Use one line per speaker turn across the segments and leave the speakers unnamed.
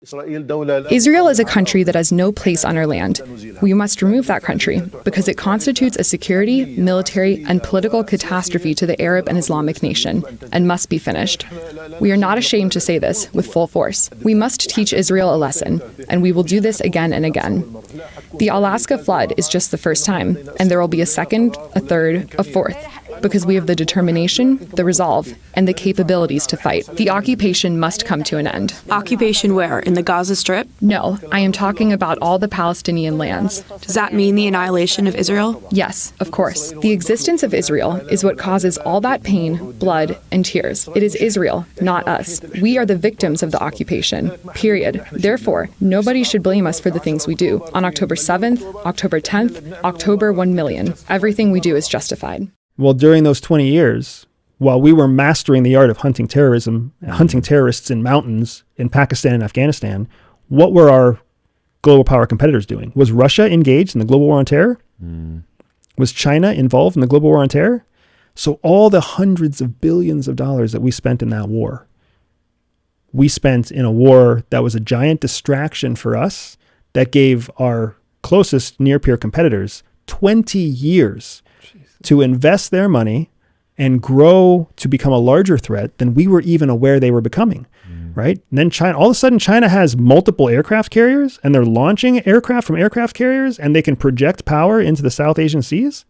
Israel is a country that has no place on our land. We must remove that country because it constitutes a security, military, and political catastrophe to the Arab and Islamic nation and must be finished. We are not ashamed to say this with full force. We must teach Israel a lesson, and we will do this again and again. The Alaska flood is just the first time, and there will be a second, a third, a fourth, because we have the determination, the resolve, and the capabilities to fight. The occupation must come to an end.
Occupation where? In the Gaza Strip?
No, I am talking about all the Palestinian lands.
Does that mean the annihilation of Israel?
Yes, of course. The existence of Israel is what causes all that pain, blood, and tears. It is Israel, not us. We are the victims of the occupation, period. Therefore, nobody should blame us for the things we do. On October 7th, October 10th, October 1 million, everything we do is justified.
Well, during those 20 years, while we were mastering the art of hunting terrorism, hunting terrorists in mountains in Pakistan and Afghanistan, what were our global power competitors doing? Was Russia engaged in the global war on terror? Was China involved in the global war on terror? So all the hundreds of billions of dollars that we spent in that war, we spent in a war that was a giant distraction for us that gave our closest near-peer competitors 20 years to invest their money and grow to become a larger threat than we were even aware they were becoming, right? And then China, all of a sudden, China has multiple aircraft carriers and they're launching aircraft from aircraft carriers and they can project power into the South Asian seas.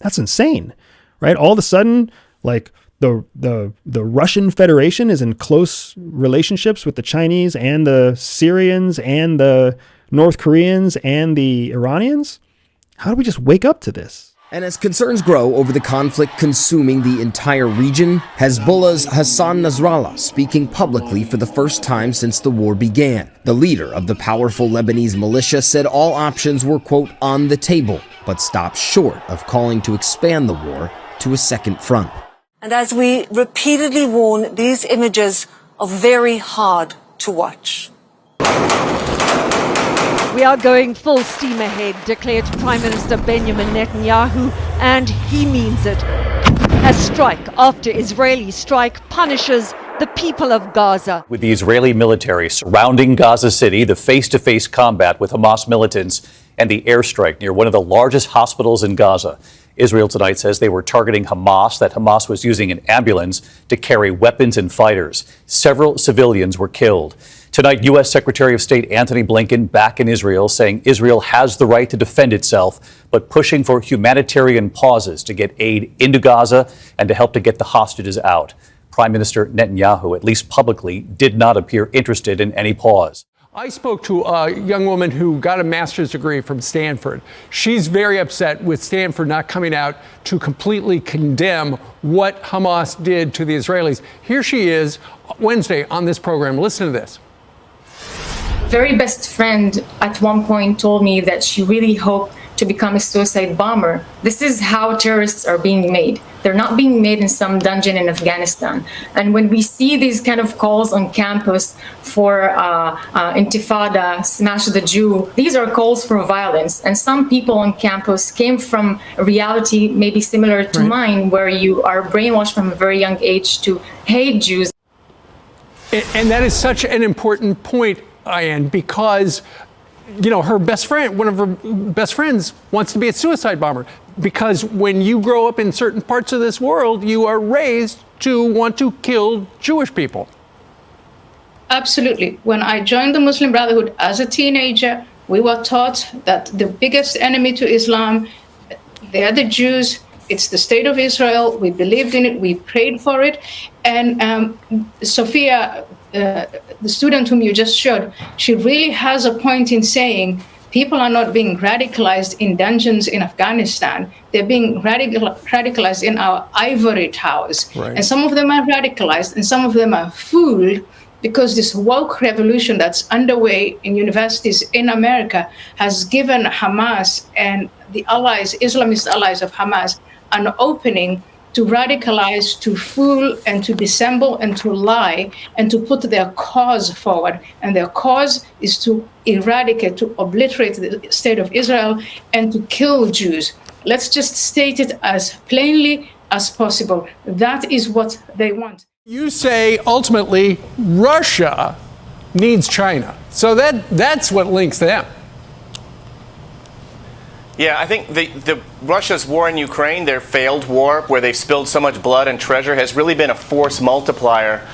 That's insane, right? All of a sudden, like the Russian Federation is in close relationships with the Chinese and the Syrians and the North Koreans and the Iranians. How do we just wake up to this?
And as concerns grow over the conflict consuming the entire region, Hezbollah's Hassan Nasrallah speaking publicly for the first time since the war began. The leader of the powerful Lebanese militia said all options were, quote, on the table, but stopped short of calling to expand the war to a second front.
And as we repeatedly warn, these images are very hard to watch.
We are going full steam ahead, declared Prime Minister Benjamin Netanyahu, and he means it. A strike after Israeli strike punishes the people of Gaza.
With the Israeli military surrounding Gaza City, the face-to-face combat with Hamas militants, and the airstrike near one of the largest hospitals in Gaza. Israel tonight says they were targeting Hamas, that Hamas was using an ambulance to carry weapons and fighters. Several civilians were killed. Tonight, U.S. Secretary of State Antony Blinken back in Israel, saying Israel has the right to defend itself, but pushing for humanitarian pauses to get aid into Gaza and to help to get the hostages out. Prime Minister Netanyahu, at least publicly, did not appear interested in any pause.
I spoke to a young woman who got a master's degree from Stanford. She's very upset with Stanford not coming out to completely condemn what Hamas did to the Israelis. Here she is Wednesday on this program. Listen to this.
Very best friend at one point told me that she really hoped to become a suicide bomber. This is how terrorists are being made. They're not being made in some dungeon in Afghanistan. And when we see these kind of calls on campus for intifada, smash the Jew, these are calls for violence. And some people on campus came from a reality maybe similar to mine, where you are brainwashed from a very young age to hate Jews.
And that is such an important point, Ayan, because you know, her best friend, one of her best friends, wants to be a suicide bomber. Because when you grow up in certain parts of this world, you are raised to want to kill Jewish people.
Absolutely. When I joined the Muslim Brotherhood as a teenager, we were taught that the biggest enemy to Islam, they are the Jews. It's the state of Israel. We believed in it. We prayed for it. And Sophia, the student whom you just showed, she really has a point in saying people are not being radicalized in dungeons in Afghanistan. They're being radicalized in our ivory towers. Right. And some of them are radicalized and some of them are fooled because this woke revolution that's underway in universities in America has given Hamas and the allies, Islamist allies of Hamas, an opening to radicalize, to fool, and to dissemble, and to lie, and to put their cause forward. And their cause is to eradicate, to obliterate the state of Israel, and to kill Jews. Let's just state it as plainly as possible. That is what they want.
You say, ultimately, Russia needs China. So that's what links them.
Yeah, I think the Russia's war in Ukraine, their failed war, where they've spilled so much blood and treasure, has really been a force multiplier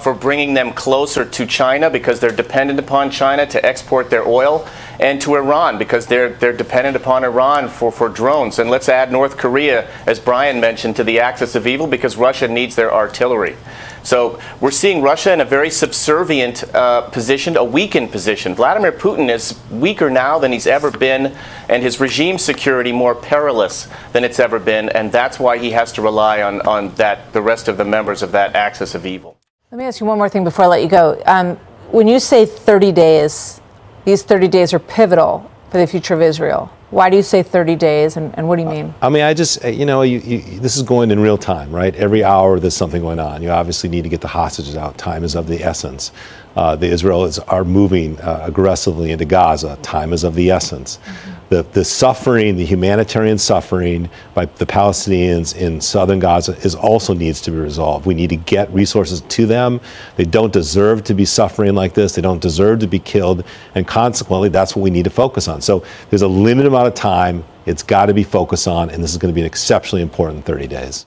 for bringing them closer to China, because they're dependent upon China to export their oil, and to Iran because they're dependent upon Iran for drones. And let's add North Korea, as Brian mentioned, to the axis of evil, because Russia needs their artillery. So we're seeing Russia in a very subservient position, a weakened position. Vladimir Putin is weaker now than he's ever been, and his regime security more perilous than it's ever been, and that's why he has to rely on the rest of the members of that axis of evil.
Let me ask you one more thing before I let you go. When you say 30 days, these 30 days are pivotal for the future of Israel. Why do you say 30 days, and what do you mean?
I mean, I just, this is going in real time, right? Every hour there's something going on. You obviously need to get the hostages out. Time is of the essence. The Israelis are moving aggressively into Gaza. Time is of the essence. The suffering, the humanitarian suffering by the Palestinians in southern Gaza also needs to be resolved. We need to get resources to them. They don't deserve to be suffering like this. They don't deserve to be killed. And consequently, that's what we need to focus on. So there's a limited amount of time. It's got to be focused on, and this is going to be an exceptionally important 30 days.